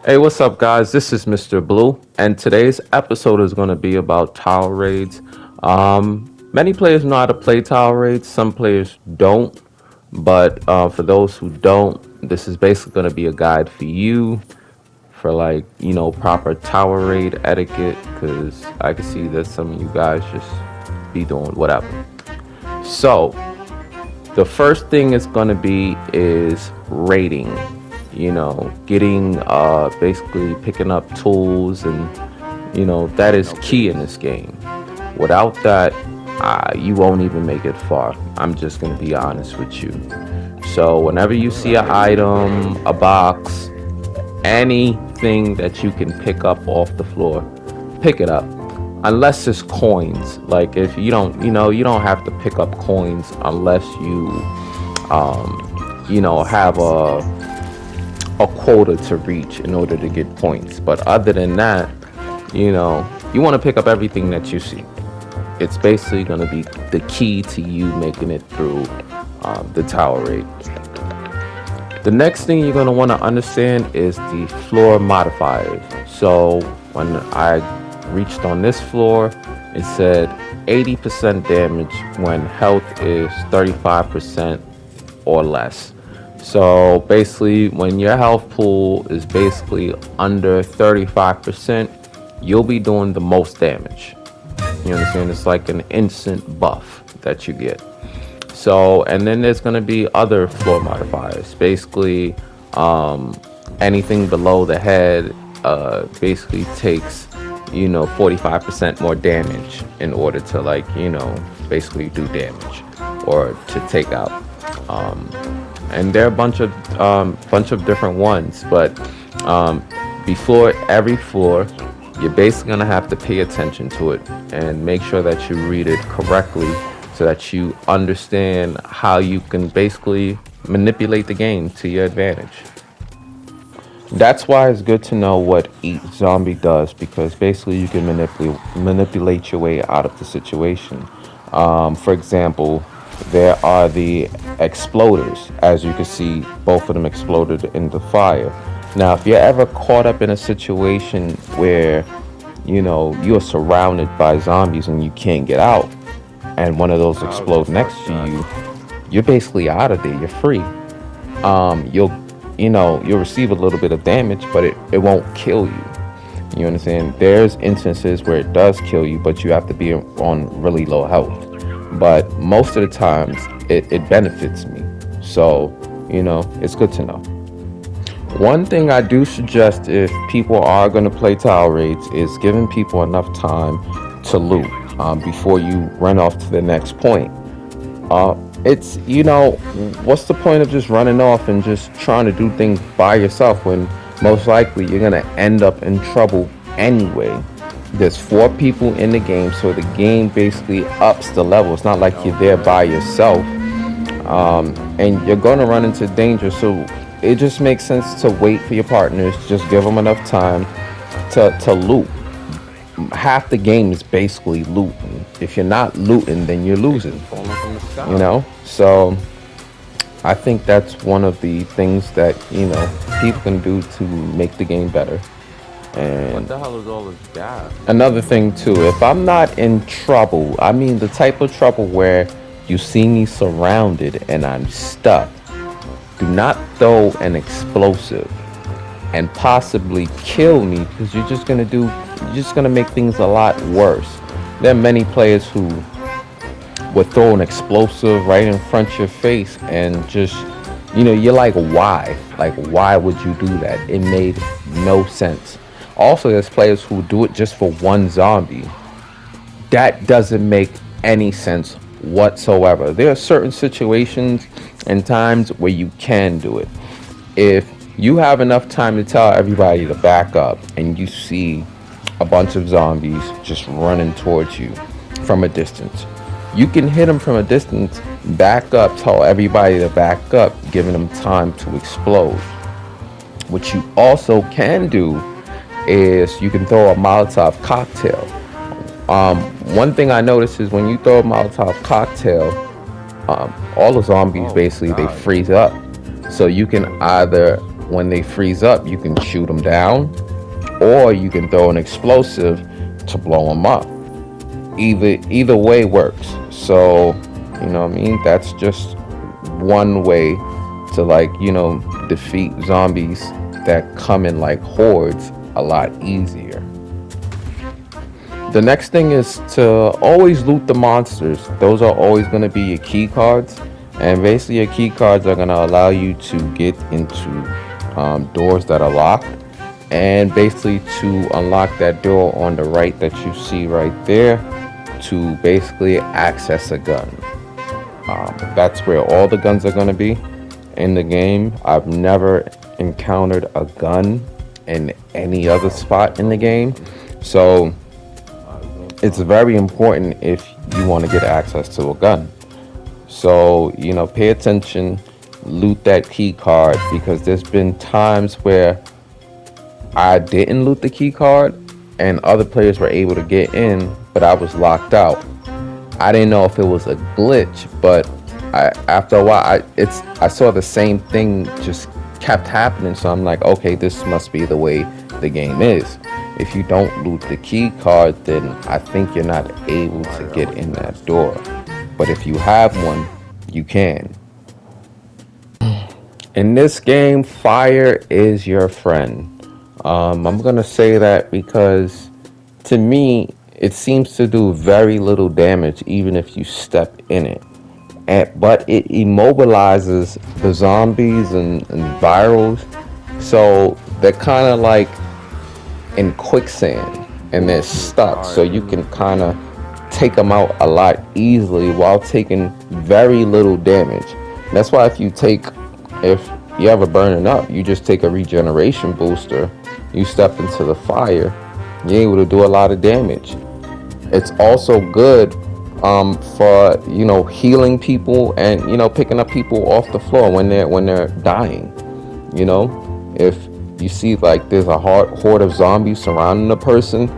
Hey, what's up, guys? This is Mr. Blue, and today's episode is going to be about tower raids. Many players know how to play tower raids, some players don't, but for those who don't, this is basically going to be a guide for you for proper tower raid etiquette because I can see that some of you guys just be doing whatever. So, the first thing it's going to be is raiding, getting basically picking up tools, and that is key in this game. Without that, you won't even make it far. I'm just going to be honest with you. So whenever you see an item, a box, anything that you can pick up off the floor, pick it up. Unless it's coins, like if you don't, you don't have to pick up coins unless have a quota to reach in order to get points. But other than that, you want to pick up everything that you see. It's basically going to be the key to you making it through the tower raid. The next thing you're going to want to understand is the floor modifiers. So when I reached on this floor, it said 80% damage when health is 35% or less. So basically, when your health pool is basically under 35%, you'll be doing the most damage. You understand? It's like an instant buff that you get. So, and then there's going to be other floor modifiers. Basically, anything below the head basically takes 45% more damage in order to basically do damage or to take out. And there are a bunch of different ones, but before every floor, you're basically gonna have to pay attention to it and make sure that you read it correctly so that you understand how you can basically manipulate the game to your advantage. That's why it's good to know what each zombie does, because basically you can manipulate your way out of the situation. For example, there are the exploders. As you can see, both of them exploded in the fire. Now, if you're ever caught up in a situation where you're surrounded by zombies and you can't get out, and one of those explode next to you, you're basically out of there. You're free. You'll receive a little bit of damage, but it won't kill you. You understand? There's instances where it does kill you, but you have to be on really low health. But most of the times, it benefits me. So, it's good to know. One thing I do suggest if people are going to play tower raids is giving people enough time to loot before you run off to the next point. It's what's the point of just running off and just trying to do things by yourself when most likely you're gonna end up in trouble anyway. There's 4 people in the game, so the game basically ups the level. It's not like you're there by yourself, and you're gonna run into danger. So it just makes sense to wait for your partners. Just give them enough time to loot. Half the game is basically looting. If you're not looting, then you're losing. So I think that's one of the things that people can do to make the game better. And what the hell is all this gas? Another thing too, if I'm not in trouble, I mean the type of trouble where you see me surrounded and I'm stuck, do not throw an explosive and possibly kill me, because you're just gonna make things a lot worse. There are many players who would throw an explosive right in front of your face and just you're like, why would you do that? It made no sense. Also, there's players who do it just for one zombie. That doesn't make any sense whatsoever. There are certain situations and times where you can do it. If you have enough time to tell everybody to back up and you see a bunch of zombies just running towards you from a distance, you can hit them from a distance, back up, tell everybody to back up, giving them time to explode. What you also can do is you can throw a Molotov cocktail. One thing I noticed is when you throw a Molotov cocktail, all the zombies basically they freeze up. So you can either when they freeze up, you can shoot them down, or you can throw an explosive to blow them up. Either way works. So, you know what I mean? That's just one way to, like, defeat zombies that come in like hordes a lot easier. The next thing is to always loot the monsters. Those are always going to be your key cards. And basically your key cards are going to allow you to get into doors that are locked. And basically to unlock that door on the right that you see right there, to basically access a gun. That's where all the guns are going to be in the game. I've never encountered a gun in any other spot in the game. So it's very important if you want to get access to a gun. So, pay attention, loot that key card, because there's been times where I didn't loot the key card and other players were able to get in, but I was locked out. I didn't know if it was a glitch, but after a while, I saw the same thing just kept happening. So I'm like, okay, this must be the way the game is. If you don't loot the key card, then I think you're not able to get in that door. But if you have one, you can. In this game, fire is your friend. I'm gonna say that because to me, it seems to do very little damage even if you step in it. But it immobilizes the zombies and virals. So they're kind of like in quicksand and they're stuck. So you can kind of take them out a lot easily while taking very little damage. That's why if you ever burning up, you just take a regeneration booster, you step into the fire, you're able to do a lot of damage. It's also good for healing people and picking up people off the floor when they're dying. If you see like there's a horde of zombies surrounding a person,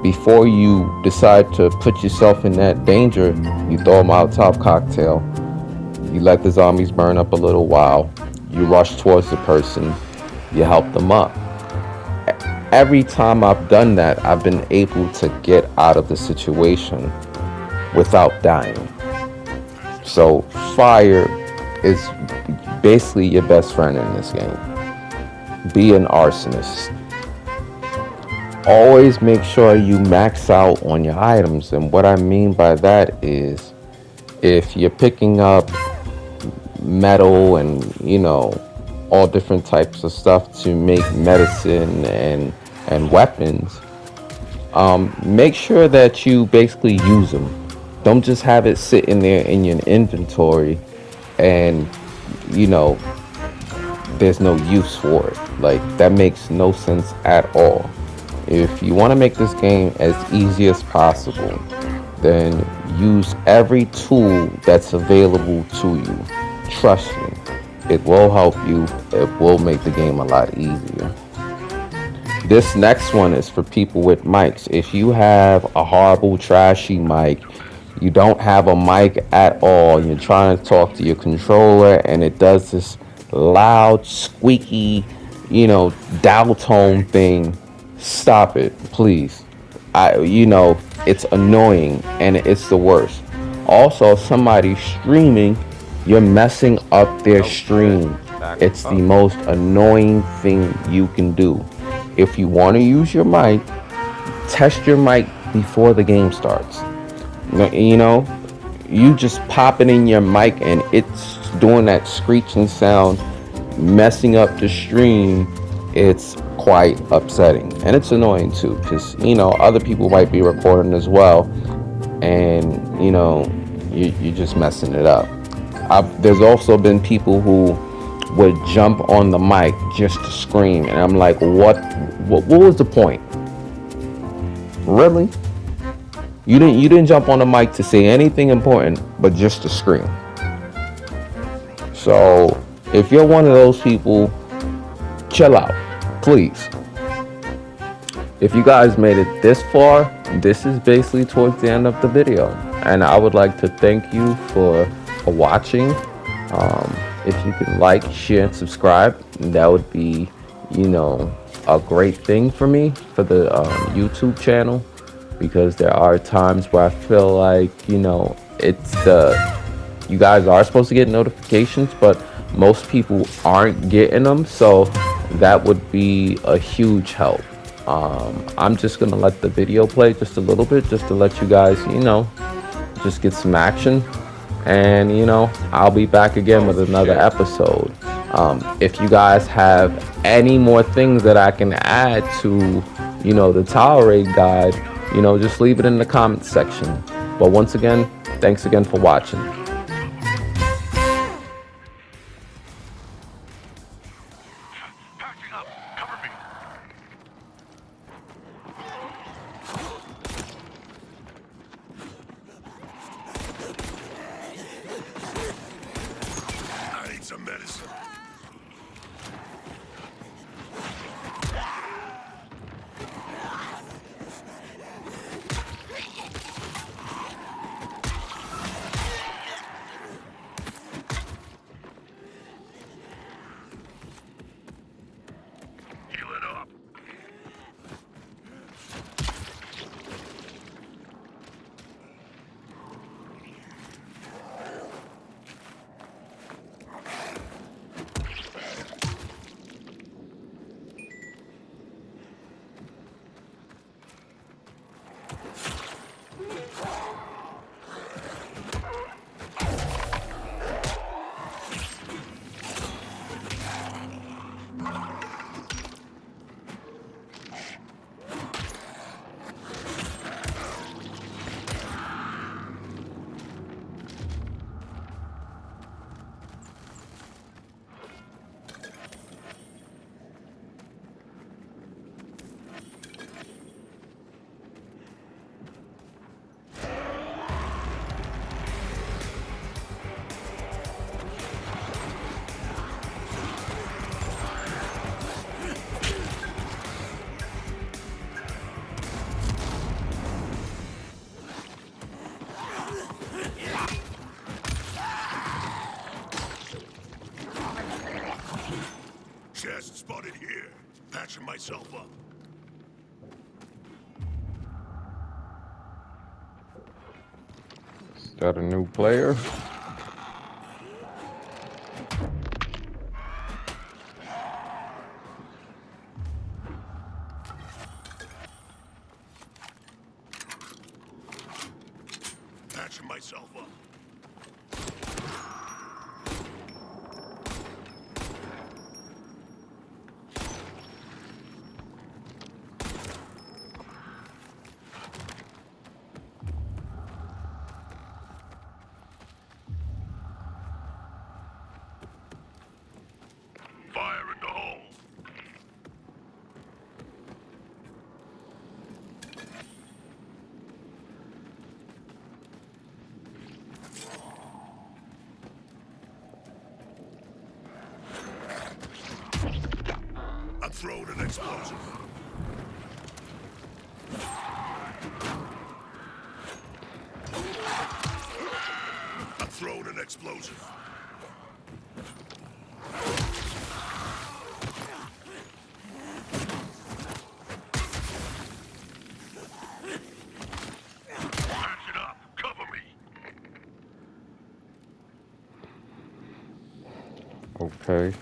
before you decide to put yourself in that danger, you throw a Molotov cocktail, you let the zombies burn up a little while, you rush towards the person, you help them up. Every time I've done that, I've been able to get out of the situation without dying. So fire is basically your best friend in this game. Be an arsonist. Always make sure you max out on your items. And what I mean by that is if you're picking up metal and all different types of stuff to make medicine and weapons, make sure that you basically use them. Don't just have it sitting there in your inventory and there's no use for it. Like, that makes no sense at all. If you want to make this game as easy as possible, then use every tool that's available to you. Trust me, it will help you. It will make the game a lot easier. This next one is for people with mics. If you have a horrible, trashy mic, you don't have a mic at all, you're trying to talk to your controller and it does this loud, squeaky, dial tone thing, stop it, please. It's annoying and it's the worst. Also, if somebody's streaming, you're messing up their stream. It's the most annoying thing you can do. If you want to use your mic, test your mic before the game starts. You just pop it in your mic and it's doing that screeching sound, messing up the stream. It's quite upsetting and it's annoying too, because other people might be recording as well, and you're just messing it up. There's also been people who would jump on the mic just to scream, and I'm like, what was the point? Really? You didn't jump on the mic to say anything important, but just to scream. So if you're one of those people, chill out, please. If you guys made it this far, this is basically towards the end of the video, and I would like to thank you for watching. If you could like, share, and subscribe, that would be, you know, a great thing for me for the YouTube channel, because there are times where I feel like, it's you guys are supposed to get notifications, but most people aren't getting them. So that would be a huge help. I'm just gonna let the video play just a little bit, just to let you guys, just get some action. And I'll be back again with another episode. If you guys have any more things that I can add to, the tolerate guide, just leave it in the comments section. But once again, thanks again for watching. Patching up. Cover me. I need some medicine. Heal it up. Chest spotted here. Patching myself up. Got a new player. Patching myself up. Fire in the hole. I'm throwing an explosion. I'm throwing an explosion. Patch it up. Cover me. Okay.